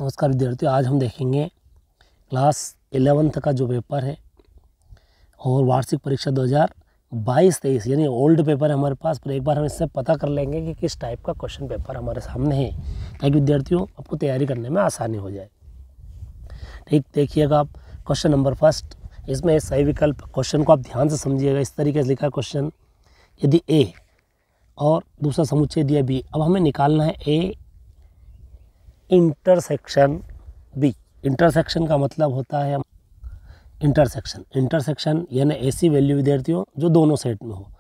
नमस्कार विद्यार्थियों, आज हम देखेंगे क्लास 11th का जो पेपर है और वार्षिक परीक्षा 2022-23 यानी ओल्ड पेपर है हमारे पास। पर एक बार हम इससे पता कर लेंगे कि किस टाइप का क्वेश्चन पेपर हमारे सामने है, ताकि विद्यार्थियों आपको तैयारी करने में आसानी हो जाए। ठीक, देखिएगा आप क्वेश्चन नंबर फर्स्ट, इसमें सही विकल्प। क्वेश्चन को आप ध्यान से समझिएगा। इस तरीके से लिखा क्वेश्चन, यदि ए और दूसरा समुच्चय दिया बी, अब हमें निकालना है ए इंटरसेक्शन बी। इंटरसेक्शन का मतलब होता है इंटरसेक्शन यानी ऐसी वैल्यू विद्यार्थियों जो दोनों सेट में हो,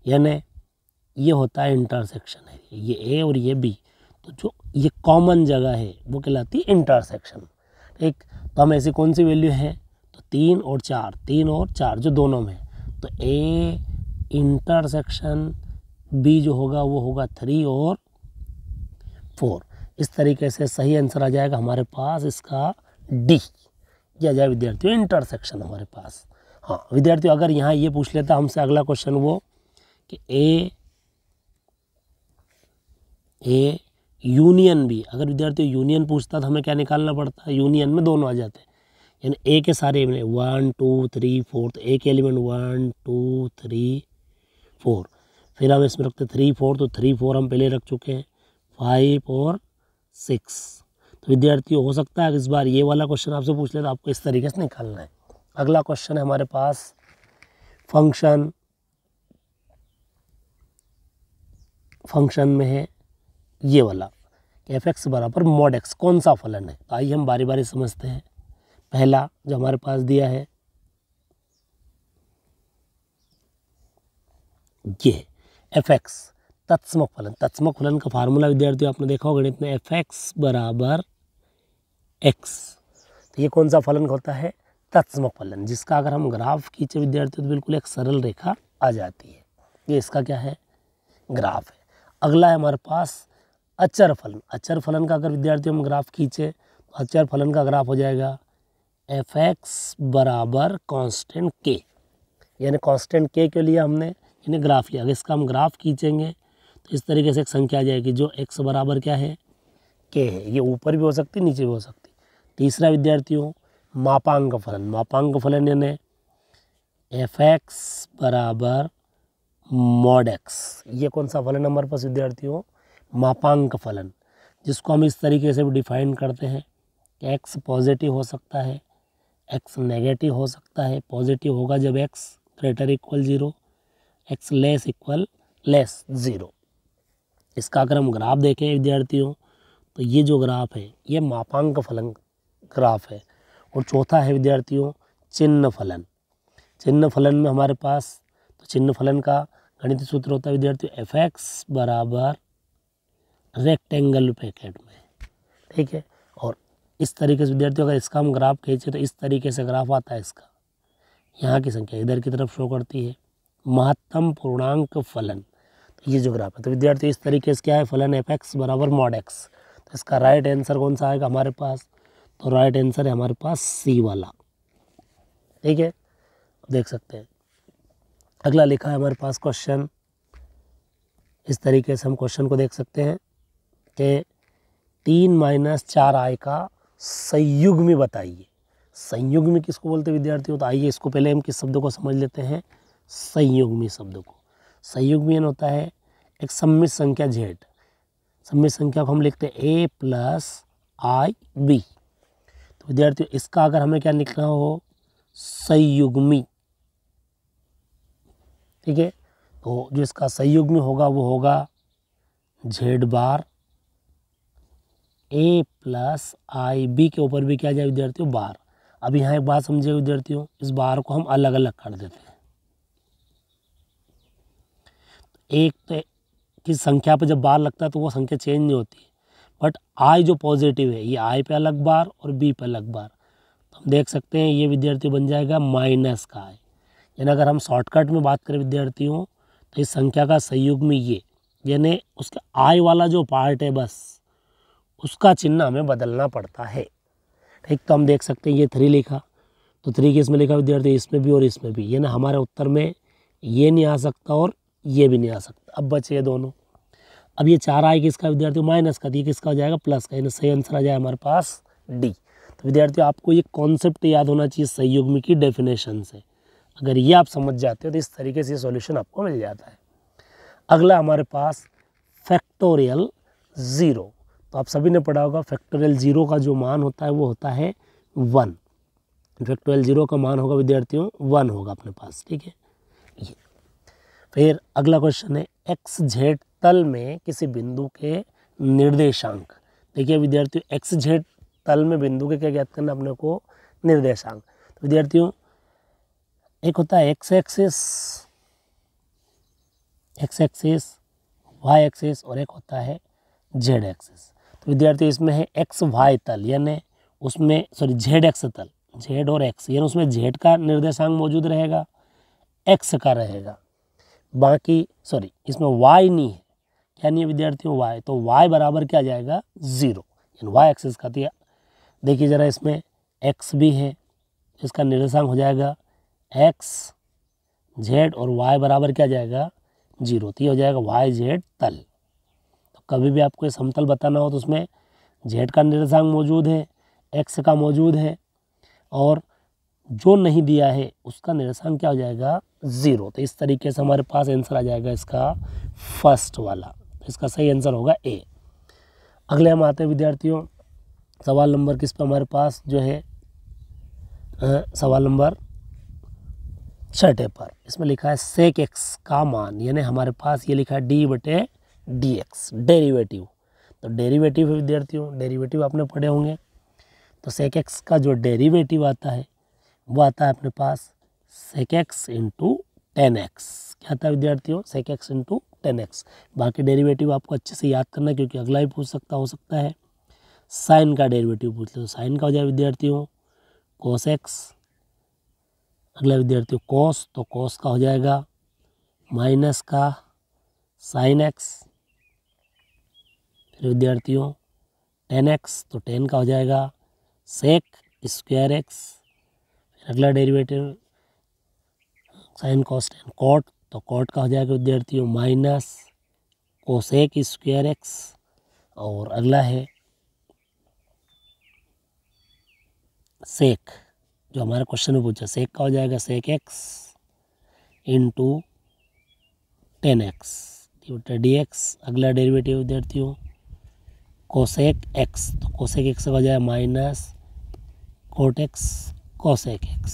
यानी ये होता है इंटरसेक्शन है, ये ए और ये बी, तो जो ये कॉमन जगह है वो कहलाती है इंटरसेक्शन। ठीक, तो हम ऐसी कौन सी वैल्यू है, तो 3 और 4 जो दोनों में, तो ए इंटरसेक्शन बी जो होगा वो होगा 3 और 4। इस तरीके से सही आंसर आ जाएगा हमारे पास इसका डी, ये आ जाए विद्यार्थियों इंटरसेक्शन हमारे पास। हाँ विद्यार्थियों, अगर यहाँ ये पूछ लेता हमसे अगला क्वेश्चन वो कि ए यूनियन बी, अगर विद्यार्थियों यूनियन पूछता तो हमें क्या निकालना पड़ता है, यूनियन में दोनों आ जाते हैं, यानी ए के सारे 1 2 3 4, तो ए के एलिमेंट 1 2 3 4, फिर हम इसमें रखते 3 4, तो 3 4 हम पहले रख चुके हैं, 5 और 6। तो विद्यार्थियों हो सकता है इस बार ये वाला क्वेश्चन आपसे पूछ ले तो आपको इस तरीके से निकालना है। अगला क्वेश्चन है हमारे पास फंक्शन में है ये वाला, f(x) बराबर mod x कौन सा फलन है। तो आइए हम बारी बारी समझते हैं। पहला जो हमारे पास दिया है ये f(x) तत्समक फलन का फार्मूला विद्यार्थियों आपने देखा होगा गणित में, f(x) बराबर x। तो ये कौन सा फलन होता है, तत्समक फलन, जिसका अगर हम ग्राफ खींचे विद्यार्थियों तो बिल्कुल एक सरल रेखा आ जाती है। ये इसका क्या है, ग्राफ है। अगला है हमारे पास अचर फलन का अगर विद्यार्थियों हम ग्राफ खींचे तो अचर फलन का ग्राफ हो जाएगा f(x) बराबर कांस्टेंट k, यानी कांस्टेंट k के लिए हमने यानी ग्राफ लिया। अगर इसका हम ग्राफ खींचेंगे तो इस तरीके से एक संख्या आ जाएगी जो x बराबर क्या है, k है। ये ऊपर भी हो सकती है, नीचे भी हो सकती। तीसरा विद्यार्थियों मापांक फलन यानी f(x) बराबर mod x। ये कौन सा फलन हमारे पास विद्यार्थियों, मापांक फलन, जिसको हम इस तरीके से भी डिफाइन करते हैं कि x पॉजिटिव हो सकता है, x नेगेटिव हो सकता है। पॉजिटिव होगा जब x greater equal 0, x less equal less 0। इसका अगर हम ग्राफ देखें विद्यार्थियों तो ये जो ग्राफ है ये मापांक फलन ग्राफ है। और चौथा है विद्यार्थियों चिन्ह फलन में हमारे पास, तो चिन्ह फलन का गणितीय सूत्र होता है विद्यार्थियों f(x) बराबर रेक्टेंगल ब्रैकेट में। ठीक है, और इस तरीके से विद्यार्थियों अगर इसका हम ग्राफ खींचे तो इस तरीके से ग्राफ आता है इसका, यहाँ की संख्या इधर की तरफ शो करती है, महत्तम पूर्णांक फलन, तो ये जो ग्राफ है। तो विद्यार्थियों इस तरीके से क्या है, फलन f(x) बराबर mod x। तो इसका राइट आंसर कौन सा आएगा हमारे पास, तो राइट आंसर है हमारे पास सी वाला। ठीक है, देख सकते हैं। अगला लिखा है हमारे पास क्वेश्चन, इस तरीके से हम क्वेश्चन को देख सकते हैं कि 3 - 4i का संयुग्मी बताइए। संयुग्मी किसको बोलते हैं विद्यार्थियों, तो आइए इसको पहले हम किस शब्द को समझ लेते हैं, संयुग्मी शब्द को। संयुग्मी होता है एक सम्मिश्र संख्या z, सम्मिश्र संख्या को हम लिखते हैं a + ib। तो विद्यार्थियों इसका अगर हमें क्या लिखना हो, संयुग्मी। ठीक है, तो जो इसका संयुग्मी होगा वो होगा z बार a + ib के ऊपर भी क्या जाए विद्यार्थियों, बार। अब यहाँ एक बात समझिए विद्यार्थियों, इस बार को हम अलग अलग कर देते हैं। एक तो की संख्या पर जब बार लगता है तो वो संख्या चेंज नहीं होती, बट i जो पॉजिटिव है ये i पे अलग बार और b पे अलग बार। तो हम देख सकते हैं ये विद्यार्थियों बन जाएगा माइनस का i। यानी अगर हम शॉर्टकट में बात करें विद्यार्थियों तो इस संख्या का संयुग्मी ये, यानी उसका i वाला जो पार्ट है बस उसका चिन्ह हमें बदलना पड़ता है। ठीक, तो हम देख सकते हैं ये 3 लिखा, तो 3 किस में लिखा विद्यार्थी, इसमें भी और इसमें भी, यानी हमारे उत्तर में ये नहीं आ सकता और ये भी नहीं आ सकता। अब बचे ये दोनों। अब ये 4i किसका विद्यार्थी, माइनस का, ये किसका हो जाएगा, प्लस का, यानी सही आंसर आ जाए हमारे पास डी। तो विद्यार्थियों आपको ये कॉन्सेप्ट याद होना चाहिए संयुग्मी की डेफिनेशन से। अगर ये आप समझ जाते हो तो इस तरीके से सॉल्यूशन आपको मिल जाता है। अगला हमारे पास फैक्टोरियल ज़ीरो। तो आप सभी ने पढ़ा होगा फैक्टोरियल ज़ीरो का जो मान होता है वो होता है 1। फैक्टोरियल ज़ीरो का मान होगा विद्यार्थियों 1 होगा अपने पास, ठीक है। ये फिर अगला क्वेश्चन है एक्स जेड तल में किसी बिंदु के निर्देशांक। देखिए विद्यार्थियों एक्स जेड तल में बिंदु के क्या ज्ञात करना अपने को, निर्देशांक। तो विद्यार्थियों एक होता है एक्स एक्सिस, वाई एक्सिस और एक होता है जेड एक्सिस। तो विद्यार्थियों इसमें है एक्स वाई तल यानी उसमें जेड एक्स तल, जेड और एक्स यानी उसमें जेड का निर्देशांक मौजूद रहेगा, एक्स का रहेगा, बाकी इसमें वाई नहीं है। क्या नहीं है विद्यार्थियों, वाई। तो वाई बराबर क्या आ जाएगा 0 यानी वाई एक्सिस का। तो देखिए ज़रा इसमें एक्स भी है, इसका निर्देशांक हो जाएगा एक्स जेड और वाई बराबर क्या जाएगा 0। तो ये हो जाएगा वाई जेड तल। तो कभी भी आपको ये समतल बताना हो तो उसमें जेड का निर्देशांक मौजूद है, एक्स का मौजूद है और जो नहीं दिया है उसका निर्देशांक क्या हो जाएगा 0। तो इस तरीके से हमारे पास आंसर आ जाएगा इसका फर्स्ट वाला। तो इसका सही आंसर होगा ए। अगले हम आते हैं विद्यार्थियों सवाल नंबर किस पे हमारे पास जो है सवाल नंबर 6 पर। इसमें लिखा है सेक एक्स का मान यानी हमारे पास ये लिखा है d/dx डेरिवेटिव। तो डेरिवेटिव है विद्यार्थियों, डेरिवेटिव आपने पढ़े होंगे। तो सेक एक्स का जो डेरिवेटिव आता है वो आता है अपने पास सेक एक्स इंटू 10x। क्या आता है विद्यार्थियों, सेक एक्स इंटू 10x। बाकी डेरिवेटिव आपको अच्छे से याद करना है क्योंकि अगला ही पूछ हो सकता है। साइन का डेरिवेटिव पूछ ले तो साइन का हो जाए विद्यार्थियों कोस एक्स। अगला विद्यार्थियों कोस, तो कोस का हो जाएगा माइनस का साइन एक्स। फिर विद्यार्थियों 10x, तो 10 का हो जाएगा सेक स्क्वायर एक्स। फिर अगला derivative sine cos tan cot, तो कॉट का हो जाएगा विद्यार्थियों माइनस कोसेक स्क्वायर एक्स। और अगला है सेक, जो हमारे क्वेश्चन में पूछा सेक का हो जाएगा sec x into 10x dx। अगला डेरिवेटिव विद्यार्थियों कोसेक एक्स, तो कोसेक एक्स का हो जाएगा minus cot x cosec x.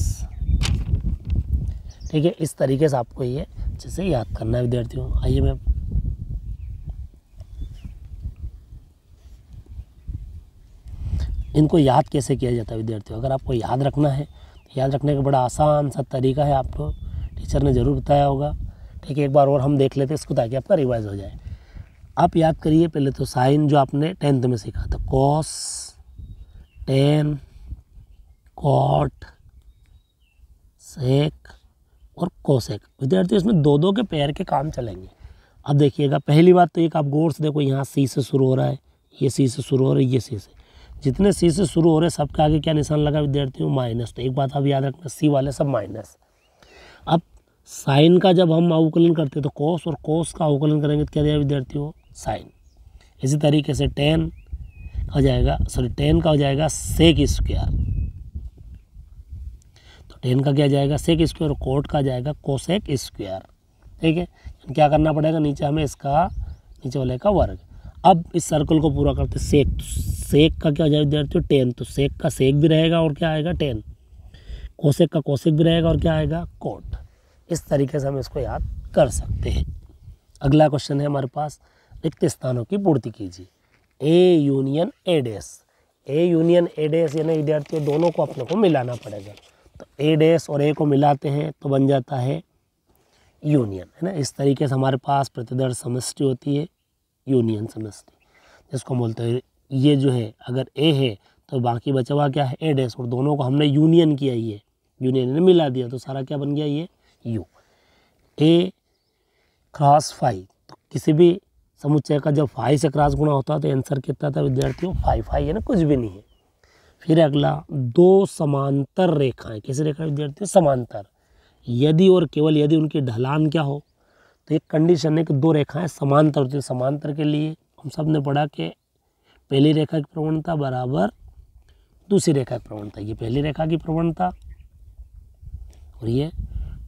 ठीक है, इस तरीके से आपको ये अच्छे से याद करना है विद्यार्थियों। आइए मैं इनको याद कैसे किया जाता है विद्यार्थियों। अगर आपको याद रखना है तो याद रखने का बड़ा आसान सा तरीका है, आपको टीचर ने ज़रूर बताया होगा। ठीक है, एक बार और हम देख लेते हैं इसको ताकि आपका रिवाइज हो जाए। आप याद करिए पहले तो साइन जो आपने 10th में सीखा था, कॉस, टेन, कॉट, सेक और कोसेक। विद्यार्थियों इसमें दो दो के पेयर के काम चलेंगे। अब देखिएगा पहली बात तो एक आप गौर से देखो, यहाँ सी से शुरू हो रहा है, ये सी से शुरू हो रहा है, ये सी से, जितने सी से शुरू हो रहे हैं सबके आगे क्या निशान लगा विद्यार्थियों माइनस। तो एक बात आप याद रखना, सी वाले सब माइनस। अब साइन का जब हम अवकलन करते हैं तो कोस, और कोस का अवकलन करेंगे तो क्या दिया विद्यार्थियों साइन। इसी तरीके से टेन हो जाएगा, टेन का हो जाएगा सेक स्क्वायर, तो टेन का क्या जाएगा सेक स्क्वायर, और कोट का जाएगा कोसेक स्क्वायर। ठीक है, क्या करना पड़ेगा, नीचे हमें इसका नीचे वाले का वर्ग। अब इस सर्कल को पूरा करते सेक, तो सेक का क्या हो जाएगा विद्यार्थियों टेन, तो सेक का सेक भी रहेगा और क्या आएगा टेन, कोसेक का कोसेक भी रहेगा और क्या आएगा कोट। इस तरीके से हम इसको याद कर सकते हैं। अगला क्वेश्चन है हमारे पास, रिक्त स्थानों की पूर्ति कीजिए। A union A dash, A union A dash यानी विद्यार्थियों दोनों को अपने को मिलाना पड़ेगा। तो ए डैश और ए को मिलाते हैं तो बन जाता है यूनियन, है ना। इस तरीके से हमारे पास प्रतिदर्श समष्टि होती है, यूनियन समष्टि जिसको बोलते हैं। ये जो है अगर ए है तो बाकी बचा हुआ क्या है ए डैश, और दोनों को हमने यूनियन किया, ये यूनियन ने मिला दिया तो सारा क्या बन गया ये यू। ए क्रॉस फाइव, तो किसी भी समुच्चय का जब फाइव से क्रॉस गुणा होता है तो आंसर कितना था विद्यार्थियों फाइव। फाइव है ना, कुछ भी नहीं है। फिर अगला दो समांतर रेखाएं, कैसे रेखा विद्यार्थियों समांतर, यदि और केवल यदि उनकी ढलान क्या हो, तो एक कंडीशन है कि दो रेखाएं समांतर होती है। समांतर के लिए हम सब ने पढ़ा कि पहली रेखा की प्रवणता बराबर दूसरी रेखा की प्रवणता, ये पहली रेखा की प्रवणता और ये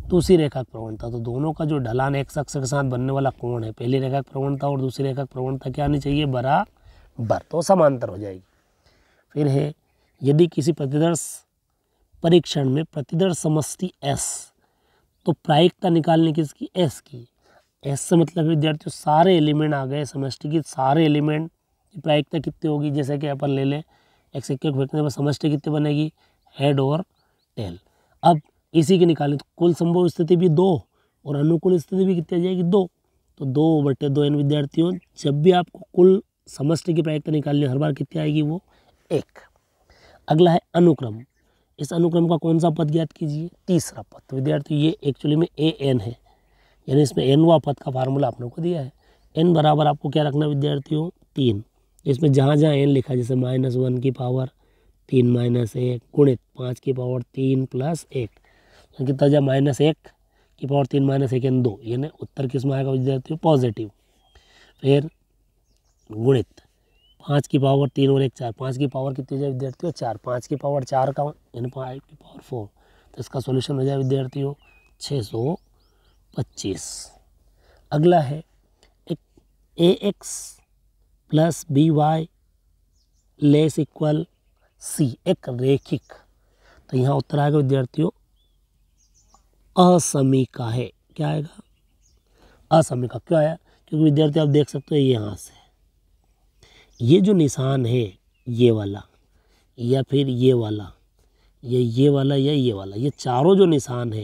दूसरी रेखा की प्रवणता। तो दोनों का जो ढलान एक्स अक्ष के साथ बनने वाला कोण है, पहली रेखा की प्रवणता और दूसरी रेखा की प्रवणता क्या आनी चाहिए, बराबर, तो समांतर हो जाएगी। फिर है यदि किसी प्रतिदर्श परीक्षण में प्रतिदर्श समष्टि S, तो प्रायिकता निकालनी किसकी, S की। S से मतलब विद्यार्थियों सारे एलिमेंट आ गए, समष्टि की सारे एलिमेंट की प्रायिकता कितनी होगी, जैसे कि अपन ले लें x एक फेंकने पर समष्टि कितनी बनेगी, हेड और टेल। अब इसी की निकालें तो कुल संभव स्थिति भी 2 और अनुकूल स्थिति भी कितनी आ जाएगी, 2। तो 2/2 इन विद्यार्थियों, जब भी आपको कुल समष्टि की प्रायिकता निकालनी हर बार कितनी आएगी, वो 1। अगला है अनुक्रम। इस अनुक्रम का कौन सा पद ज्ञात कीजिए, तीसरा पद। तो विद्यार्थी ये एक्चुअली में an है, यानी इसमें nवा पद का फार्मूला आपने को दिया है। n बराबर आपको क्या रखना विद्यार्थियों, 3। इसमें जहाँ जहाँ n लिखा, जैसे -1 की पावर 3 - 1 गुणित 5 की पावर 3 + 1, कितना जा -1 की पावर 3 - 1 यानी 2, यानी उत्तर किस में आएगा विद्यार्थियों, पॉजिटिव। फिर गुणित 5 की पावर 3 और 1 4, 5 की पावर कितनी हो जाए विद्यार्थियों, 4, 5 की पावर 4 का यानी 5 की पावर 4, तो इसका सॉल्यूशन हो जाए विद्यार्थियों 625। अगला है एक ax + by > c, एक रेखिक। तो यहाँ उत्तर आएगा विद्यार्थियों असमीका है। क्या आएगा, असमीका। क्यों आया, क्योंकि विद्यार्थी आप देख सकते हो यहाँ से ये जो निशान है, ये वाला या फिर ये वाला या ये वाला या ये वाला, ये चारों जो निशान है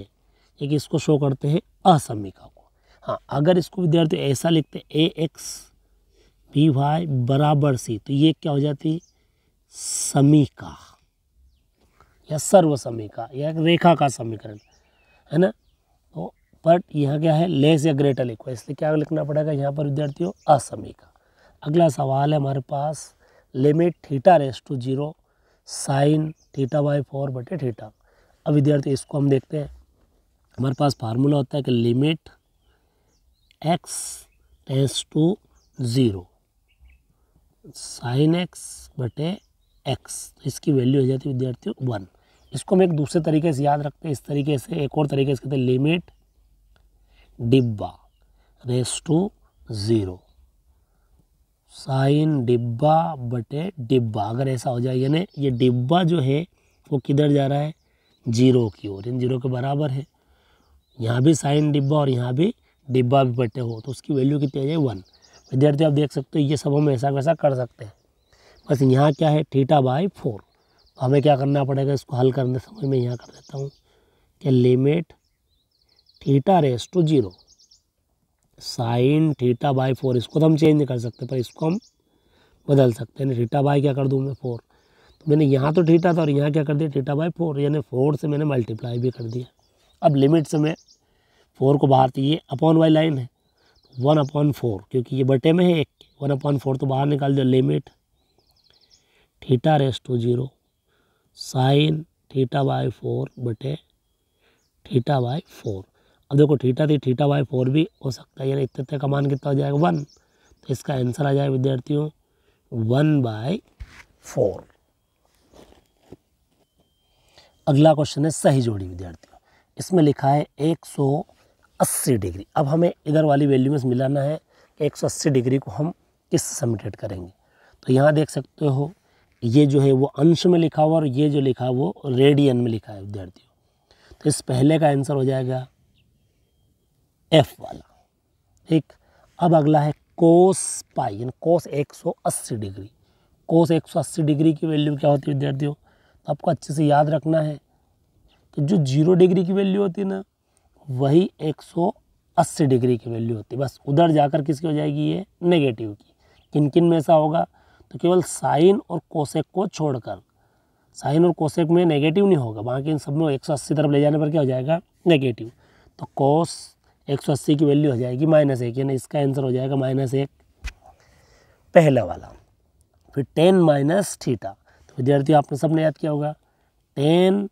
ये किसको शो करते हैं, असमीका को। हाँ, अगर इसको विद्यार्थी ऐसा लिखते ax by = c, तो ये क्या हो जाती, समीका या सर्व समीका या एक रेखा का समीकरण है ना। तो बट यहाँ क्या है, लेस या ग्रेटर इक्वल, इसलिए क्या लिखना पड़ेगा यहाँ पर विद्यार्थियों, असमीका। अगला सवाल है हमारे पास, लिमिट θ⁴ sin θ/4/θ। अब विद्यार्थी इसको हम देखते हैं, हमारे पास फार्मूला होता है कि लिमिट x → 0 sin x/x, इसकी वैल्यू हो जाती है विद्यार्थियों 1। इसको हम एक दूसरे तरीके से याद रखते हैं, इस तरीके से, एक और तरीके से कहते हैं लिमिट डिब्बा ⁻⁴ साइन डिब्बा/डिब्बा। अगर ऐसा हो जाए, यानी ये डिब्बा जो है वो किधर जा रहा है, 0 की ओर, इन 0 के बराबर है। यहाँ भी साइन डिब्बा और यहाँ भी डिब्बा भी बटे हो, तो उसकी वैल्यू कितनी आ जाए, 1। विद्यार्थी आप देख सकते हो ये सब हम ऐसा वैसा कर सकते हैं, बस यहाँ क्या है θ/4। तो हमें क्या करना पड़ेगा, इसको हल करने समय मैं यहाँ कर देता हूँ कि लिमिट θ⁻⁴ साइन θ/4, इसको तो हम चेंज नहीं कर सकते, पर इसको हम बदल सकते हैं। θ/ क्या कर दूँ मैं, 4। तो मैंने यहाँ तो θ था और यहाँ क्या कर दिया, θ/4, यानी 4 से मैंने मल्टीप्लाई भी कर दिया। अब लिमिट से मैं 4 को बाहर, तो ये अपॉन वाली लाइन है, 1/4, क्योंकि ये बटे में है 1, 1/4 तो बाहर निकाल दिया। Limit θ⁻⁴ sine θ/4/θ/4। अब देखो θ थी, θ/4 भी हो सकता है, यानी इतने का मान कितना हो जाएगा, 1। तो इसका आंसर आ जाएगा विद्यार्थियों 1/4। अगला क्वेश्चन है सही जोड़ी विद्यार्थियों। इसमें लिखा है 180 डिग्री। अब हमें इधर वाली वैल्यू में मिलाना है कि 180 डिग्री को हम किस समिटेट करेंगे। तो यहाँ देख सकते हो ये जो है वो अंश में लिखा हुआ और ये जो लिखा है वो रेडियन में लिखा है विद्यार्थियों। तो इस पहले का आंसर हो जाएगा F वाला, ठीक। अब अगला है कोस पाई, यानी कोस 180 डिग्री। कोस 180 डिग्री की वैल्यू क्या होती है विद्यार्थियों, तो आपको अच्छे से याद रखना है कि जो 0 डिग्री की वैल्यू होती है ना, वही 180 डिग्री की वैल्यू होती है। बस उधर जाकर किसकी हो जाएगी, ये नेगेटिव की। किन किन में ऐसा होगा, तो केवल साइन और कोसेक को छोड़कर, साइन और कोसेक में नेगेटिव नहीं होगा, बाकी इन सब में 180 तरफ ले जाने पर क्या हो जाएगा, नेगेटिव। तो कोस 180 की वैल्यू हो जाएगी -1, यानी इसका आंसर हो जाएगा -1 पहला वाला। फिर tan - θ, तो विद्यार्थियों आपने सबने याद किया होगा, tan -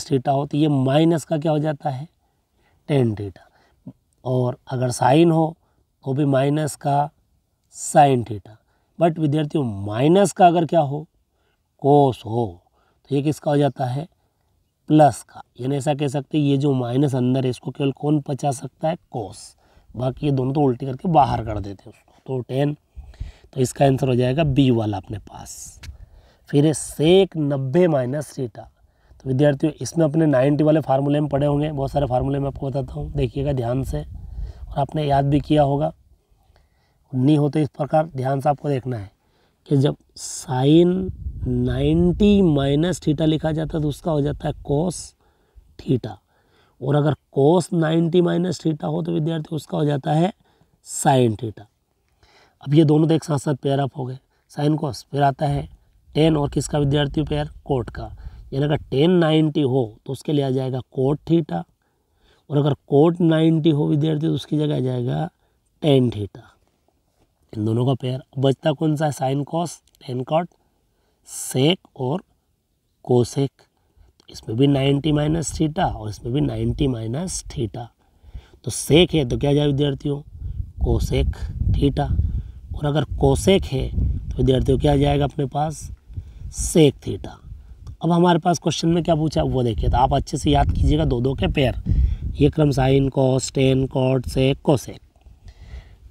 θ हो तो ये माइनस का क्या हो जाता है, tan θ, और अगर साइन हो तो भी माइनस का sin θ। बट विद्यार्थियों माइनस का अगर क्या हो कोस हो तो ये किसका हो जाता है, प्लस का। यानी ऐसा कह सकते हैं ये जो माइनस अंदर है इसको केवल कौन बचा सकता है, कोस। बाकी ये दोनों तो उल्टी करके बाहर कर देते हैं उसको, तो 10। तो इसका आंसर हो जाएगा बी वाला अपने पास। फिर है सेक 90 माइनस थीटा। तो विद्यार्थियों इसमें अपने 90 वाले फार्मूले में पढ़े होंगे, बहुत सारे फार्मूले मैं आपको बताता हूँ, देखिएगा ध्यान से, और आपने याद भी किया होगा। नहीं होते इस प्रकार ध्यान से आपको देखना है कि जब साइन 90 माइनस थीटा लिखा जाता है तो उसका हो जाता है कोस थीटा, और अगर कोस 90 माइनस थीटा हो तो विद्यार्थी उसका हो जाता है साइन थीटा। अब ये दोनों तो एक साथ साथ पेयर अप हो गए, साइन कोस, फिर आता है टेन और किसका विद्यार्थी पेयर, कोट का। यानी अगर 10 90 हो तो उसके लिए आ जाएगा कोट थीटा, और अगर कोट 90 हो विद्यार्थी तो उसकी जगह आ जाएगा टेन थीटा। इन दोनों का पेयर। बचता कौन सा है, साइन कॉस, टेन कॉट, सेक और कोसेक। इसमें भी 90 माइनस थीटा और इसमें भी 90 माइनस थीटा। तो सेक है तो क्या जाए विद्यार्थियों, कोसेक थीटा, और अगर कोसेक है तो विद्यार्थियों क्या जाएगा अपने पास, सेक थीटा। तो अब हमारे पास क्वेश्चन में क्या पूछा वो देखिए, तो आप अच्छे से याद कीजिएगा दो दो के पेयर। ये क्रम sine cos tan cot sec cosec.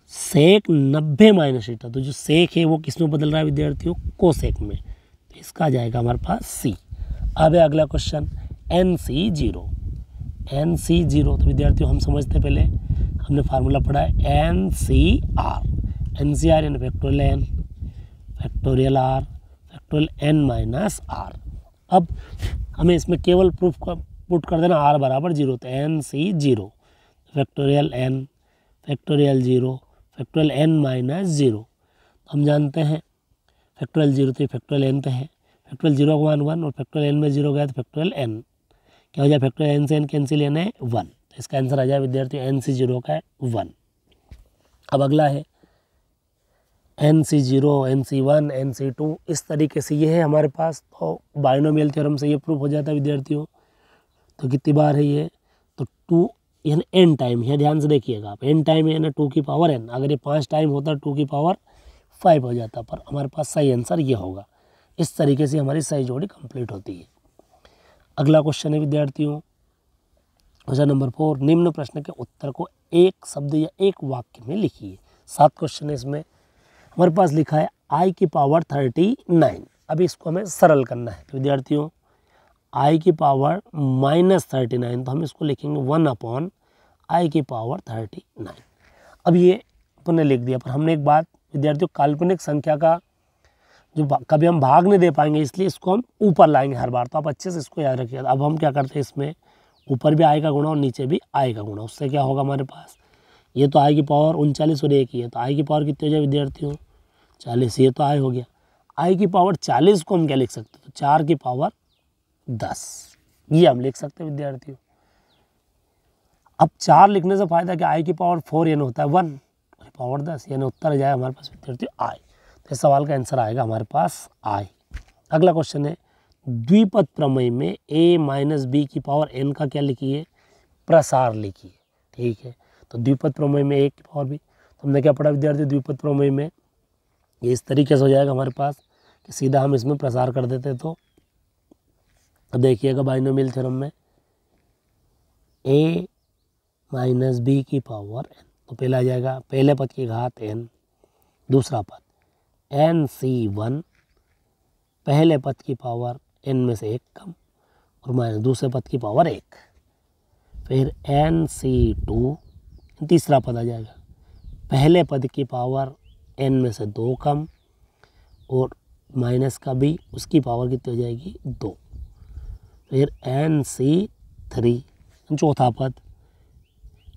Sec 90 minus theta, तो जो सेक है वो किस में बदल रहा है विद्यार्थियों, कोसेक में। तो इसका आ जाएगा हमारे पास सी। अब है अगला क्वेश्चन NC0। NC0 तो विद्यार्थियों हम समझते पहले हमने फार्मूला पढ़ा है NCR। NCR यानी factorial n factorial r factorial n minus r. अब हमें इसमें केवल प्रूफ पुट कर देना r बराबर 0, तो NC0 factorial n factorial 0 factorial n minus 0। हम जानते हैं फैक्टोरियल 0 तो फैक्टोरियल एन पे है, फैक्टोरियल 0 का 1 और फैक्टोरियल एन में 0 गया तो फैक्टोरियल एन क्या हो जाए, फैक्टोरियल एन से एन कैंसिल लेना है 1। तो इसका आंसर आ जाए विद्यार्थी NC0 का है 1। अब अगला है NC0 NC1 NC2, इस तरीके से ये है हमारे पास। तो बाइनोमियल थ्योरम से ये प्रूफ हो जाता है विद्यार्थियों। तो कितनी बार है ये, तो 2 यानी एन टाइम है, ध्यान से देखिएगा आप, एन टाइम है ना 2 की पावर n। अगर ये 5 टाइम होता 2 की पावर 5 हो जाता, पर हमारे पास सही आंसर ये होगा। इस तरीके से हमारी सही जोड़ी कंप्लीट होती है। अगला क्वेश्चन है विद्यार्थियों क्वेश्चन नंबर 4, निम्न प्रश्न के उत्तर को एक शब्द या एक वाक्य में लिखिए। 7 क्वेश्चन है इसमें। हमारे पास लिखा है i की पावर 39। अब इसको हमें सरल करना है। तो विद्यार्थियों i की पावर -39, तो हम इसको लिखेंगे 1 i की पावर 39। अब ये अपन ने लिख दिया, पर हमने एक बात विद्यार्थियों, काल्पनिक संख्या का जो कभी हम भाग नहीं दे पाएंगे, इसलिए इसको हम ऊपर लाएंगे हर बार। तो आप अच्छे से इसको याद रखिए। अब हम क्या करते हैं, इसमें ऊपर भी i का गुणा और नीचे भी i का गुणा। उससे क्या होगा हमारे पास, ये तो i की पावर 39 और 1 ही है, तो i की पावर कितनी हो जाए विद्यार्थियों 40। ये तो i हो गया। i की पावर 40 को हम क्या लिख सकते हैं, तो 4 की पावर 10 ये हम लिख सकते हैं विद्यार्थियों। अब 4 लिखने से फायदा कि i की पावर 4 यानी होता है 1 और पावर 10, यानी उत्तर आ जाए हमारे पास विद्यार्थियों i। तो इस सवाल का आंसर आएगा हमारे पास i। अगला क्वेश्चन है द्विपद प्रमेय में a माइनस बी की पावर n का क्या लिखिए, प्रसार लिखिए। ठीक है, तो द्विपद प्रमेय में a की पावर b, तो हमने क्या पढ़ा विद्यार्थी, द्विपद प्रमेय में ये इस तरीके से हो जाएगा हमारे पास कि सीधा हम इसमें प्रसार कर देते। तो अब देखिएगा बाइनोमियल थ्योरम में a माइनस बी की पावर n, तो पहला आ जाएगा पहले पद की घात n, दूसरा पद NC1 पहले पद की पावर n में से 1 कम और माइनस दूसरे पद की पावर 1, फिर NC2 तीसरा पद आ जाएगा पहले पद की पावर n में से 2 कम और माइनस का भी उसकी पावर कितनी हो जाएगी 2, फिर NC3 चौथा पद,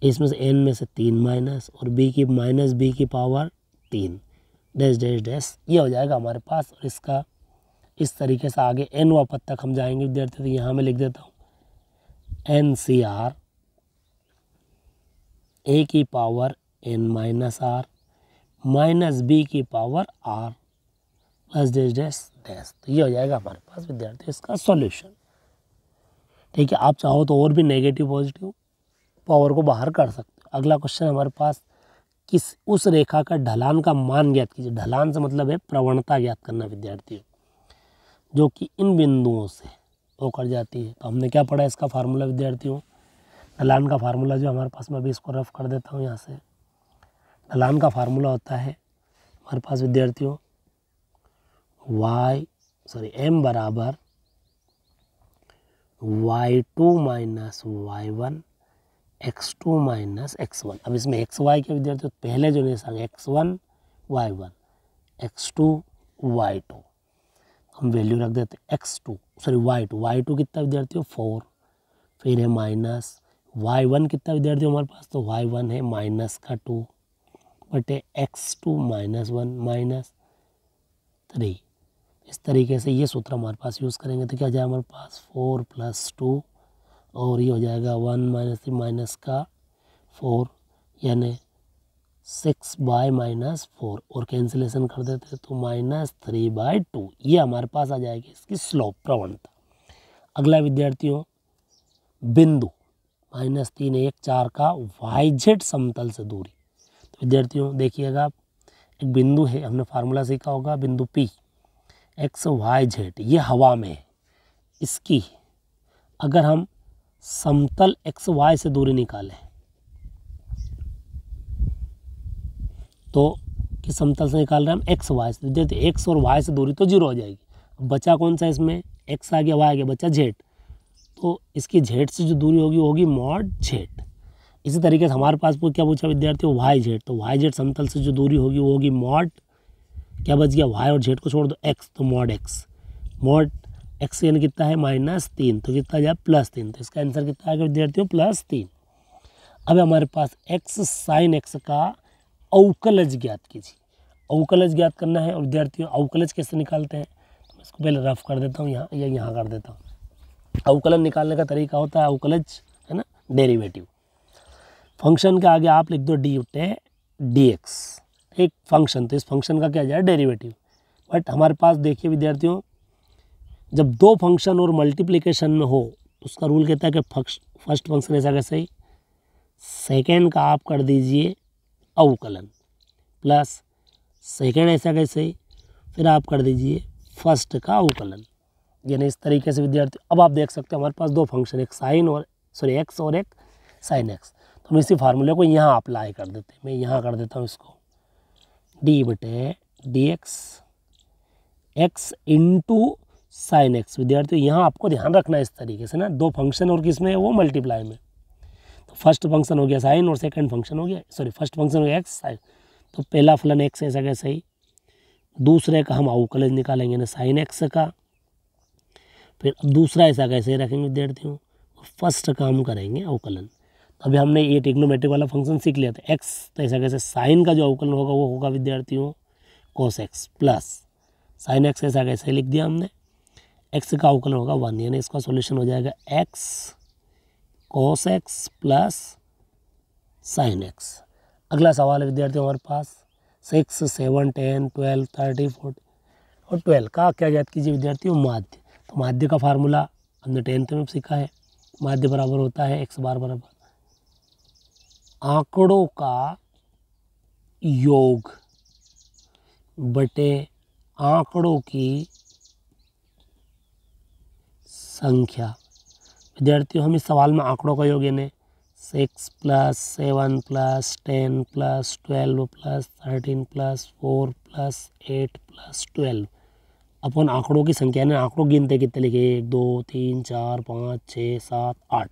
इसमें से n में से 3 माइनस और b की पावर 3 डैश डैश डैश, ये हो जाएगा हमारे पास। और इसका इस तरीके से आगे nवां पद तक हम जाएंगे विद्यार्थी। तो यहाँ मैं लिख देता हूँ NCR a की power n minus r minus b की power r plus dash dash dash, तो ये हो जाएगा हमारे पास विद्यार्थी इसका सॉल्यूशन। ठीक है, आप चाहो तो और भी नेगेटिव पॉजिटिव पावर को बाहर कर सकते हो। अगला क्वेश्चन हमारे पास किस उस रेखा का ढलान का मान ज्ञात कीजिए। ढलान से मतलब है प्रवणता ज्ञात करना विद्यार्थियों। जो कि इन बिंदुओं से होकर जाती है। तो हमने क्या पढ़ा इसका फार्मूला विद्यार्थियों, ढलान का फार्मूला जो हमारे पास, मैं अभी इसको रफ कर देता हूँ यहाँ से। ढलान का फार्मूला होता है हमारे पास विद्यार्थियों m बराबर y2 minus y1 x2 minus x1। अब इसमें x y के विद्यार्थियों पहले जो निशान x1 y1 x2 y2 हम वैल्यू रख देते y2 कितना विद्यार्थियों 4, फिर है माइनस y1 कितना विद्यार्थियों हमारे पास, तो y1 है माइनस का 2 बटे x2 माइनस 1 माइनस 3। इस तरीके से ये सूत्र हमारे पास यूज़ करेंगे तो क्या हो जाएगा हमारे पास 4 + 2 और ये हो जाएगा 1 - 3 माइनस का 4 यानी 6/-4 और कैंसिलेशन कर देते तो -3/2। ये हमारे पास आ जाएगी इसकी स्लोप प्रवणता। अगला विद्यार्थियों बिंदु -3 1 4 का YZ समतल से दूरी। तो विद्यार्थियों देखिएगा आप, एक बिंदु है, हमने फार्मूला सीखा होगा बिंदु P XYZ, ये हवा में है। इसकी अगर हम समतल XY से दूरी निकालें तो किस समतल से निकाल रहे हैं हम XY से, विद्यार्थी X और Y से दूरी तो 0 हो जाएगी। अब बचा कौन सा इसमें, X आ गया Y आ गया, बचा Z, तो इसकी Z से जो दूरी होगी वो होगी mod Z। इसी तरीके से हमारे पास क्या पूछा विद्यार्थियों YZ, तो YZ समतल से जो दूरी होगी वो होगी mod, क्या बच गया Y और Z को छोड़ दो X, तो mod X यानी कितना है -3, तो कितना जाए +3, तो इसका आंसर कितना आएगा विद्यार्थियों +3। अब हमारे पास x sin x का अवकलज ज्ञात कीजिए। अवकलज ज्ञात करना है और विद्यार्थियों अवकलज कैसे निकालते हैं, तो मैं इसको पहले रफ कर देता हूँ यहाँ या यहाँ कर देता हूँ। अवकलन निकालने का तरीका होता है अवकलज, है ना, डेरिवेटिव। फंक्शन के आगे आप लिख दो dx, एक फंक्शन, तो इस फंक्शन का क्या जाए डेरिवेटिव। बट हमारे पास देखिए विद्यार्थियों, जब दो फंक्शन और मल्टीप्लिकेशन में हो तो उसका रूल कहता है कि फर्स्ट फंक्शन ऐसा कैसे ही, सेकेंड का आप कर दीजिए अवकलन, प्लस सेकेंड ऐसा कैसे ही, फिर आप कर दीजिए फर्स्ट का अवकलन। यानी इस तरीके से विद्यार्थी, अब आप देख सकते हैं हमारे पास दो फंक्शन, एक साइन और एक्स और एक साइन एक्स। तो हम इसी फार्मूले को यहाँ अप्लाई कर देते हैं। मैं यहाँ कर देता हूँ इसको d/dx x into sine x. विद्यार्थियों यहाँ आपको ध्यान रखना है इस तरीके से ना, दो फंक्शन और किस में है वो मल्टीप्लाई में। तो फर्स्ट फंक्शन हो गया साइन और सेकंड फंक्शन हो गया फर्स्ट फंक्शन हो गया एक्स साइन। तो पहला फलन एक्स ऐसा कैसे ही, दूसरे का हम अवकलज निकालेंगे ना साइन एक्स का, फिर दूसरा ऐसा कैसे रखेंगे विद्यार्थियों, फर्स्ट का हम करेंगे अवकलन। तो अभी हमने ये ट्रिग्नोमेट्रिक वाला फंक्शन सीख लिया था। एक्स तो ऐसा कैसे, साइन का जो अवकलन होगा वो होगा विद्यार्थियों cos x, plus sine x ऐसा कैसे लिख दिया हमने, एक्स का अवकलन होगा 1, यानी इसका सॉल्यूशन हो जाएगा x cos x plus sine x. अगला सवाल है विद्यार्थियों हमारे पास 6 7 10 12 30 40 और 12 का क्या याद कीजिए विद्यार्थियों माध्य। तो माध्य का फार्मूला हमने 10th में सीखा है। माध्य बराबर होता है x बार बराबर आंकड़ों का योग बटे आंकड़ों की संख्या। विद्यार्थियों हम इस सवाल में आंकड़ों का योग यानी 6 + 7 + 10 + 12 + 13 + 4 + 8 + 12 अपन आंकड़ों की संख्या ने आंकड़ों गिनते कितने लिखे 1 2 3 4 5 6 7 8।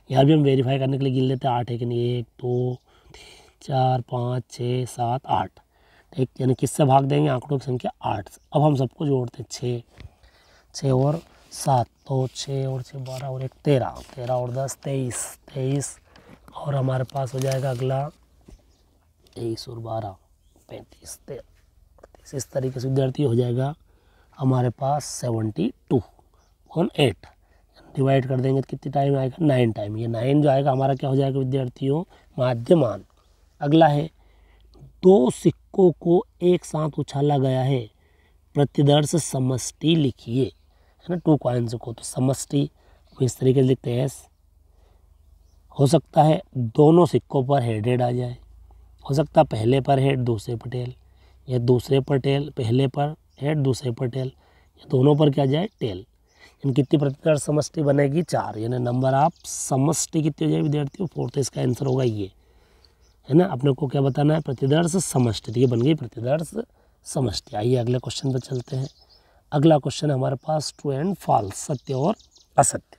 यहाँ भी हम वेरीफाई करने के लिए गिन लेते हैं 8 है कि नहीं, 1 2 3 4 5 6 7 8, ठीक, यानी किससे भाग देंगे आंकड़ों की संख्या 8 से। अब हम सबको जोड़ते हैं 6 और 7 तो 6 और 6 12 और 1 13, 13 और 10 23 और हमारे पास हो जाएगा अगला 23 और 12 35 13 38। इस तरीके से विद्यार्थी हो जाएगा हमारे पास 72/8। डिवाइड कर देंगे तो कितनी टाइम आएगा 9 टाइम। ये 9 जो आएगा हमारा क्या हो जाएगा विद्यार्थियों माध्यमान। अगला है दो सिक्कों को एक साथ उछाला गया है, प्रतिदर्श समष्टि लिखिए, है ना, 2 कॉइन्स को। तो समष्टि इस तरीके से लिखते हैं, हो सकता है दोनों सिक्कों पर हेड आ जाए, हो सकता है पहले पर हेड दूसरे पर टेल, या दूसरे पर टेल पहले पर हेड दूसरे पर टेल, ये दोनों पर क्या जाए टेल। यानी कितनी प्रतिदर्श समष्टि बनेगी 4, यानी नंबर ऑफ समष्टि कितनी हो जाएगी विद्यार्थियों 4। तो इसका आंसर होगा ये, है ना। अपने को क्या बताना है प्रतिदर्श समष्टि, तो ये बन गई प्रतिदर्श समष्टि। आइए अगले क्वेश्चन पर चलते हैं। अगला क्वेश्चन है हमारे पास ट्रू एंड फॉल्स, सत्य और असत्य।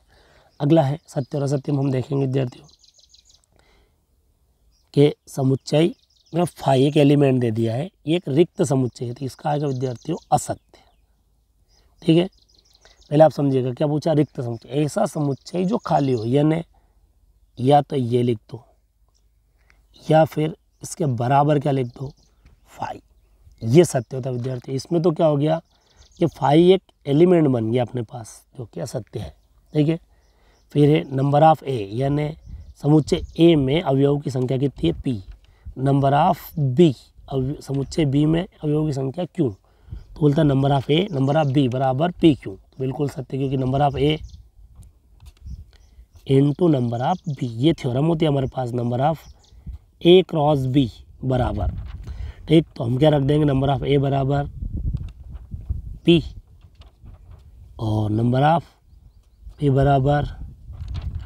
अगला है सत्य और असत्य में हम देखेंगे विद्यार्थियों के समुच्चय में फाई एक एलिमेंट दे दिया है, ये एक रिक्त समुच्चय है, तो इसका आएगा विद्यार्थियों असत्य। ठीक है, पहले आप समझिएगा क्या पूछा, रिक्त समुच्चय, ऐसा समुच्चय जो खाली हो, यानी या तो ये लिख दो या फिर इसके बराबर क्या लिख दो फाई, ये सत्य होता है विद्यार्थी। इसमें तो क्या हो गया कि फाई एक एलिमेंट बन गया अपने पास जो कि असत्य है। ठीक है, फिर है नंबर ऑफ ए, यानी समुच्चय ए में अवयव की संख्या कितनी है पी। नंबर ऑफ बी, समुच्चय बी में अवयव की संख्या क्यू, तो बोलता है number of A number of B बराबर पी क्यू, तो बिल्कुल सत्य, क्योंकि number of A into number of B, ये थ्योरम होती है हमारे पास, number of A cross B बराबर। ठीक, तो हम क्या रख देंगे नंबर ऑफ ए बराबर पी और नंबर ऑफ बी बराबर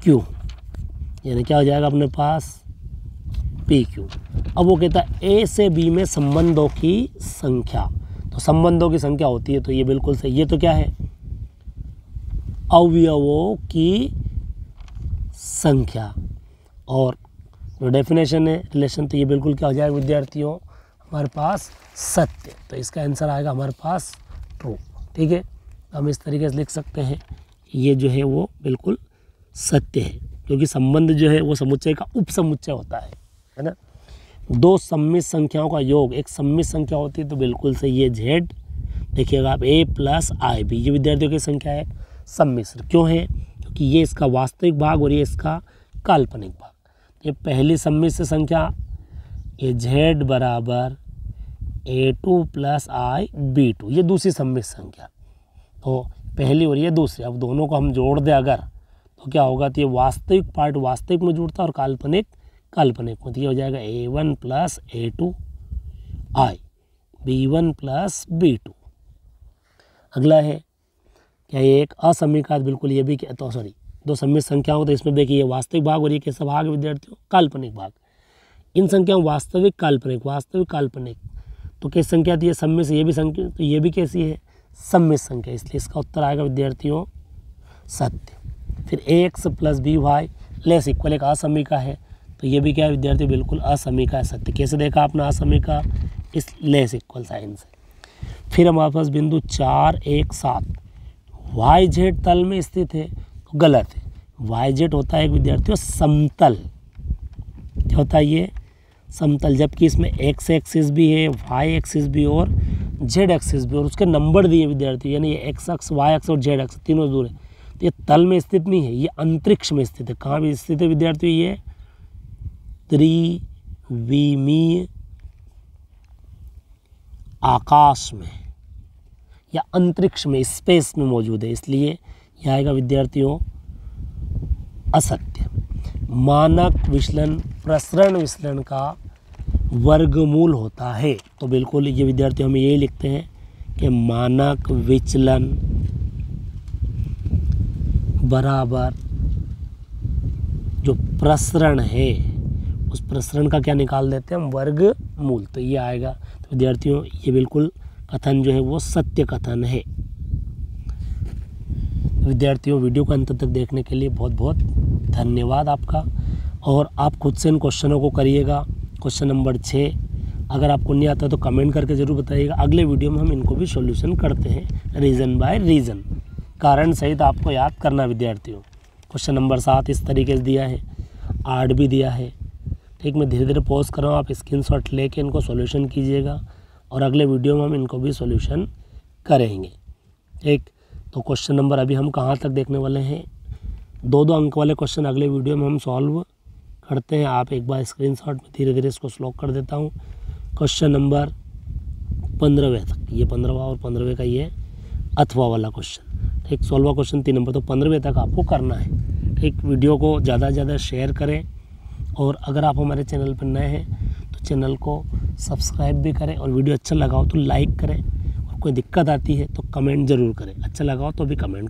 क्यू, यानी क्या हो जाएगा अपने पास पी क्यू। अब वो कहता है ए से बी में संबंधों की संख्या, तो संबंधों की संख्या होती है, तो ये बिल्कुल सही। ये तो क्या है अवयवों की संख्या, और जो डेफिनेशन है रिलेशन, तो ये बिल्कुल क्या हो जाएगा विद्यार्थियों हमारे पास सत्य। तो इसका आंसर आएगा हमारे पास ट्रू। ठीक है, हम इस तरीके से लिख सकते हैं ये जो है वो बिल्कुल सत्य है, क्योंकि संबंध जो है वो समुच्चय का उपसमुच्चय होता है ना। दो सम्मिश्र संख्याओं का योग एक सम्मिश्र संख्या होती है, तो बिल्कुल सही ये जेड। देखिएगा आप ए प्लस आई बी, ये विद्यार्थियों की संख्या है सम्मिश्र। क्यों है, क्योंकि ये इसका वास्तविक भाग और ये इसका काल्पनिक भाग। ये पहली सम्मिश्र संख्या ये जेड बराबर A2 प्लस आई B2, ये दूसरी सम्मिश्र संख्या, तो पहली और ये दूसरी, अब दोनों को हम जोड़ दें अगर, तो क्या होगा, तो ये वास्तविक पार्ट वास्तविक में जुड़ता है और काल्पनिक काल्पनिक में, तो ये हो जाएगा A1 प्लस A2 आई B1 प्लस B2। अगला है क्या ये एक असमीकात, बिल्कुल ये भी क्या, तो सॉरी दो सम्मिश्र संख्याओं, तो इसमें देखिए ये वास्तविक भाग और ये कैसा भाग है विद्यार्थियों काल्पनिक भाग। इन संख्याओं वास्तविक काल्पनिक, तो कैसी संख्या थी ये सम्मिश्र, ये भी संख्या, तो ये भी कैसी है सम्मिश्र संख्या, इसलिए इसका उत्तर आएगा विद्यार्थियों सत्य। फिर x plus b y less equal एक असमीका है, तो ये भी क्या है विद्यार्थी बिल्कुल असमीका है, सत्य। कैसे देखा आपने असमीका, इस लेस इक्वल साइन से। फिर हमारे पास बिंदु 4 1 7 वाई जेड तल में स्थित है, तो गलत है। वाई जेड होता है विद्यार्थियों समतल, क्या होता है ये समतल, जबकि इसमें एक्स एक्सिस भी है वाई एक्सिस भी और जेड एक्सिस भी, और उसके नंबर दिए विद्यार्थी, यानी ये एक्स अक्ष वाई अक्ष और जेड अक्ष तीनों दूर है। तो ये तल में स्थित नहीं है, ये अंतरिक्ष में स्थित है। कहाँ भी स्थित है विद्यार्थियों, ये त्रिविमीय आकाश में या अंतरिक्ष में स्पेस में मौजूद है, इसलिए यह आएगा विद्यार्थियों असत्य। मानक विचलन प्रसरण विचलन का वर्गमूल होता है, तो बिल्कुल ये विद्यार्थी हम यही लिखते हैं कि मानक विचलन बराबर जो प्रसरण है उस प्रसरण का क्या निकाल देते हैं हम वर्गमूल, तो ये आएगा। तो विद्यार्थियों ये बिल्कुल कथन जो है वो सत्य कथन है। विद्यार्थियों वीडियो को अंत तक देखने के लिए बहुत बहुत धन्यवाद आपका, और आप खुद से इन क्वेश्चनों को करिएगा। क्वेश्चन नंबर 6 अगर आपको नहीं आता तो कमेंट करके ज़रूर बताइएगा। अगले वीडियो में हम इनको भी सॉल्यूशन करते हैं रीज़न बाय रीज़न, कारण सहित आपको याद करना विद्यार्थियों। क्वेश्चन नंबर 7 इस तरीके से दिया है, 8 भी दिया है। ठीक, मैं धीरे धीरे पॉज कर रहा हूँ, आप स्क्रीनशॉट लेके इनको सॉल्यूशन कीजिएगा और अगले वीडियो में हम इनको भी सॉल्यूशन करेंगे। ठीक, तो क्वेश्चन नंबर अभी हम कहाँ तक देखने वाले हैं, 2-2 अंक वाले क्वेश्चन अगले वीडियो में हम सॉल्व करते हैं। आप एक बार स्क्रीनशॉट में धीरे धीरे इसको स्लो कर देता हूँ। क्वेश्चन नंबर 15वें तक, ये 15वां और 15वें का ये अथवा वाला क्वेश्चन। ठीक, 16वां क्वेश्चन 3 नंबर, तो 15वें तक आपको करना है। ठीक, वीडियो को ज़्यादा से ज़्यादा शेयर करें, और अगर आप हमारे चैनल पर नए हैं तो चैनल को सब्सक्राइब भी करें, और वीडियो अच्छा लगा हो तो लाइक करें, और कोई दिक्कत आती है तो कमेंट ज़रूर करें, अच्छा लगा हो तो भी कमेंट